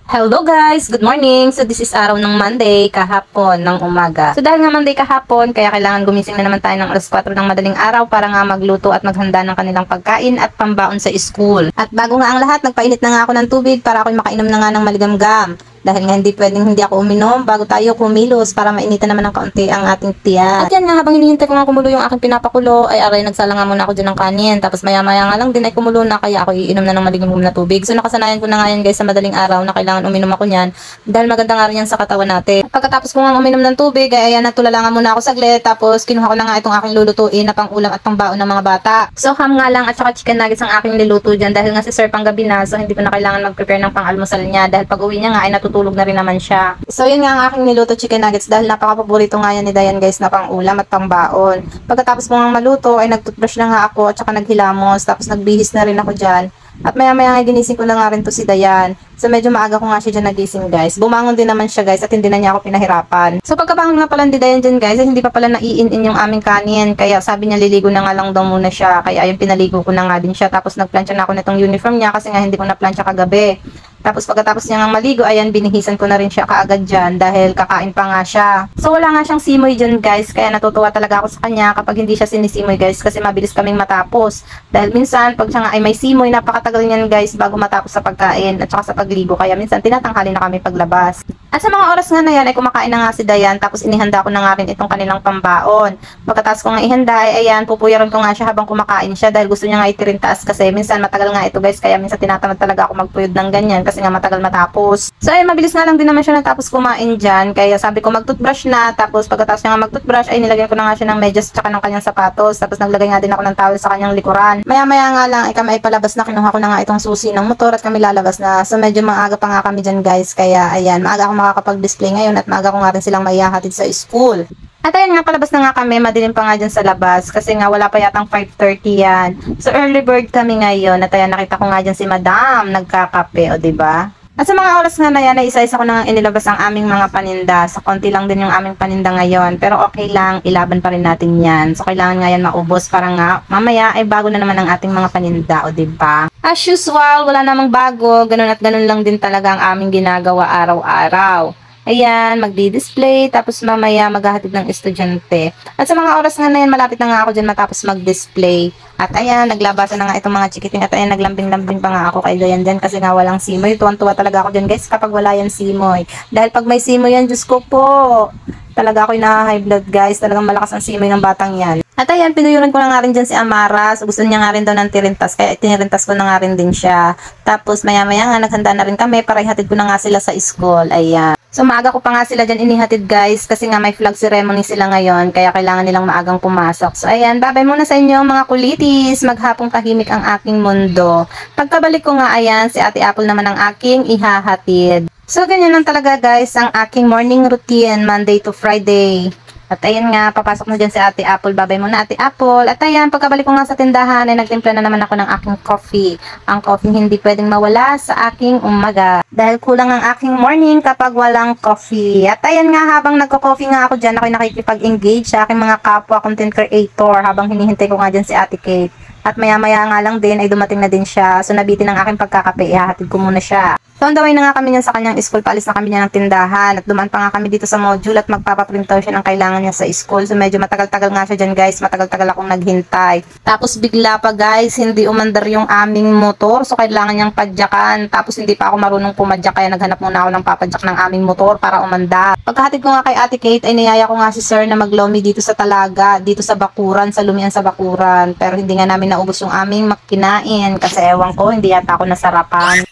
Hello guys! Good morning! So this is araw ng Monday, kahapon ng umaga. So dahil nga Monday kahapon, kaya kailangan gumising na naman tayo ng alas 4 ng madaling araw para nga magluto at maghanda ng kanilang pagkain at pambaon sa school. At bago nga ang lahat, nagpainit na nga ako ng tubig para ako'y makainom na nga ng maligamgam. Dahil nga hindi pwedeng hindi ako uminom bago tayo kumilos para mainitan naman ng kaunti ang ating tiyan. At yan nga, habang hinihintay ko nga kumulo yung aking pinapakulo, ay aray nagsala nga muna ako dyan ng kanin. Tapos maya maya nga lang din ay kumulo na, kaya ako iinom na ng maligamgam na tubig. So nakasanayan ko na nga yan guys sa madaling araw na kailangan uminom ako niyan dahil maganda nga rin yan sa katawan natin. Pagkatapos ko nga uminom ng tubig, ay ayan, natulala nga muna ako saglit. Tapos kinuha ko na nga itong aking lulutuin na pang ulam at pang baon ng mga bata. So ham nga lang at saka chicken nuggets ang aking niluto dyan dahil nga si sir pang gabi na, so hindi ko na kailangan mag-prepare ng pang almusal niya dahil pag uwi niya nga ay natutulog na rin naman siya. So yun nga ang aking niluto chicken nuggets dahil napaka-paborito nga yan ni Dayan guys na pang ulam at pang baon. Pagkatapos ko nga maluto ay nag-toothbrush na nga ako at saka naghilamos, tapos nagbihis na rin ako dyan. At maya maya nga ginising ko na nga rin to si Dayan. So medyo maaga ko nga siya dyan nagising guys. Bumangon din naman siya guys at hindi na niya ako pinahirapan. So pagkabangon nga pala ni Dayan dyan guys, ay hindi pa pala naiin-in yung aming kanin. Kaya sabi niya liligo na nga lang daw muna siya. Kaya ayun, pinaligo ko na nga din siya. Tapos nagplansya na ako nitong uniform niya kasi nga hindi ko na plansya kagabi. Tapos pagkatapos niya nga maligo, ayan, binihisan ko na rin siya kaagad dyan dahil kakain pa nga siya. So wala nga siyang simoy dyan guys, kaya natutuwa talaga ako sa kanya kapag hindi siya sinisimoy guys kasi mabilis kaming matapos. Dahil minsan pag siya nga ay may simoy, napakatagal niyan guys bago matapos sa pagkain at saka sa pagligo. Kaya minsan tinatanghali na kami paglabas. At sa mga oras nga na yan ay kumakain na nga si Dayan, tapos inihanda ko na nga rin itong kanilang pambaon. Pagkatapos ko nga ihanda ay ayan, pupuyaran ko nga siya habang kumakain siya dahil gusto niya nga itirin taas kasi minsan matagal nga ito guys, kaya minsan tinatamad talaga ako magpuyod ng ganyan kasi nga matagal matapos. So ay mabilis nga lang din naman siya natapos kumain dyan, kaya sabi ko mag-toothbrush na. Tapos pagkatapos niya nga mag-toothbrush ay nilagyan ko na nga siya ng medyas tsaka ng kanyang sapatos. Tapos naglagay nga din ako ng towel sa kanyang likuran. Maya maya nga lang ay kami ay palabas na, kinuha ko na nga itong susi ng motor at kami lalabas na. So medyo maaga pa nga kami dyan guys, kaya ayan, maaga ako makakapag-display ngayon at maaga ko nga rin silang maihahatid sa school. At ayan nga, palabas na nga kami, madilim pa nga dyan sa labas kasi nga wala pa yatang 5:30 yan. So early bird kami ngayon at ayan, nakita ko nga dyan si Madam nagkakape, o diba? At sa mga oras nga na yan, ay isa-isa ko na inilabas ang aming mga paninda. So konti lang din yung aming paninda ngayon, pero okay lang, ilaban pa rin natin yan. So kailangan nga yan maubos para nga mamaya ay bago na naman ang ating mga paninda, o diba? As usual, wala namang bago, ganun at ganun lang din talaga ang aming ginagawa araw-araw. Ayan, magdi-display, tapos mamaya maghahatid ng estudyante. At sa mga oras nga na yan, malapit na nga ako dyan matapos mag-display. At ayan, naglabasan na nga itong mga chikiting. At ayan, naglambing-lambing pa nga ako kay Dayan dyan kasi nga walang simoy. Tuwan-tuwa talaga ako dyan guys kapag wala yan simoy. Dahil pag may simoy yan, Diyos ko po, talaga ako'y na-high blood guys. Talagang malakas ang simoy ng batang yan. At ayan, pinuyuran ko na nga rin dyan si Amara. So gusto niya nga rin daw ng tirintas, kaya tinirintas ko na nga rin din siya. Tapos maya-maya nga, naghanda na rin kami para ihatid ko na nga sila sa school. Ayan. So maaga ko pa nga sila dyan inihatid guys kasi nga may flag ceremony sila ngayon kaya kailangan nilang maagang pumasok. So ayan, babay muna sa inyo mga kulitis, maghapong tahimik ang aking mundo. Pagkabalik ko nga ayan, si Ate Apple naman ang aking ihahatid. So ganyan lang talaga guys ang aking morning routine Monday to Friday. At ayan nga, papasok na dyan si Ate Apple. Babay muna Ate Apple. At ayan, pagkabalik ko nga sa tindahan, ay nagtimpla na naman ako ng aking coffee. Ang coffee hindi pwedeng mawala sa aking umaga. Dahil kulang ang aking morning kapag walang coffee. At ayan nga, habang nagko-coffee nga ako dyan, ako'y nakikipag-engage sa aking mga kapwa content creator habang hinihintay ko nga dyan si Ate Kate. At maya-maya nga lang din ay dumating na din siya. So nabitin ang aking pagkakape, ihahatid ko muna siya. So on the way na nga kami niyan sa kanyang school, paalis na kami niya ng tindahan. At dumaan pa nga kami dito sa module at magpapaprintaw siya ng kailangan niya sa school. So medyo matagal-tagal nga siya dyan guys, matagal-tagal akong naghintay. Tapos bigla pa guys, hindi umandar yung aming motor. So kailangan niyang padyakan. Tapos hindi pa ako marunong pumadyak kaya naghanap muna ako ng papadyak ng aming motor para umandar. Pagkahatid ko nga kay Ate Kate ay niyaya ko nga si sir na maglomi dito sa Talaga, dito sa Bakuran, sa Lumian sa Bakuran. Pero hindi nga namin naubos yung aming makinain kasi ewan ko, hindi yata ako nasarapan.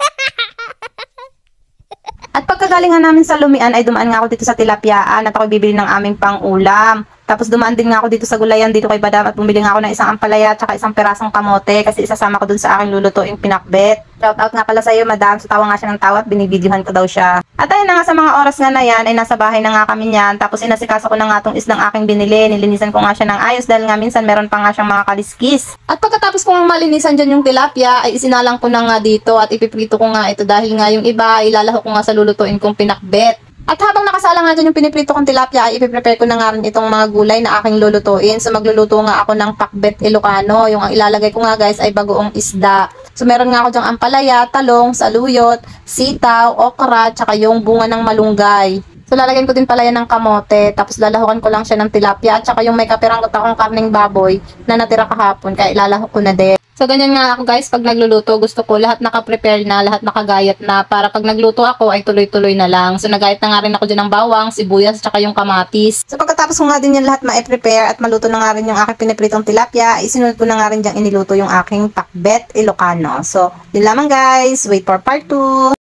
At pagkagaling nga namin sa Lumian ay dumaan nga ako dito sa Tilapyaan at ako bibili ng aming pang-ulam. Tapos dumaan din nga ako dito sa Gulayan dito kay Badam at bumili nga ako ng isang ampalaya at saka isang perasong kamote kasi isasama ko dun sa aking lulutuing pinakbet. Shout out nga pala sa iyo Madam, so tawa nga siya ng tawa at binibidyohan ko daw siya. At ayun na nga, sa mga oras nga na yan ay nasa bahay na nga kami niyan. Tapos inasikaso ko na nga itong isdang aking binili, nilinisan ko nga siya ng ayos dahil nga minsan meron pa nga siyang mga kaliskis. At pagkatapos ko nga malinisan dyan yung tilapia ay isinalang ko na nga dito at ipiprito ko nga ito dahil nga yung iba ilalahok ko nga sa lulutuin kong pinakbet. At habang nakasalang nga dyan yung piniprito kong tilapia, ay ipiprepare ko na nga rin itong mga gulay na aking lulutuin. So magluluto nga ako ng pakbet Ilocano. Yung ang ilalagay ko nga guys ay bagoong isda. So, meron nga ako dyang ampalaya, talong, saluyot, sitaw, okra, tsaka yung bunga ng malunggay. So, lalagyan ko din pala yan ng kamote, tapos lalahukan ko lang siya ng tilapia, at saka yung may kapiranggot akong karning baboy na natira kahapon, kaya ilalahok ko na din. So, ganyan nga ako guys, pag nagluluto, gusto ko lahat naka-prepare na, lahat nakagayat na, para pag nagluto ako ay tuloy-tuloy na lang. So, nagayat na nga rin ako dyan ng bawang, sibuyas, tsaka yung kamatis. So, pagkatapos ko nga din yan lahat ma-prepare at maluto na nga rin yung aking pinipritong tilapia, isinunod ko na nga rin dyang iniluto yung aking pakbet Ilocano. So, yun lamang guys, wait for part 2.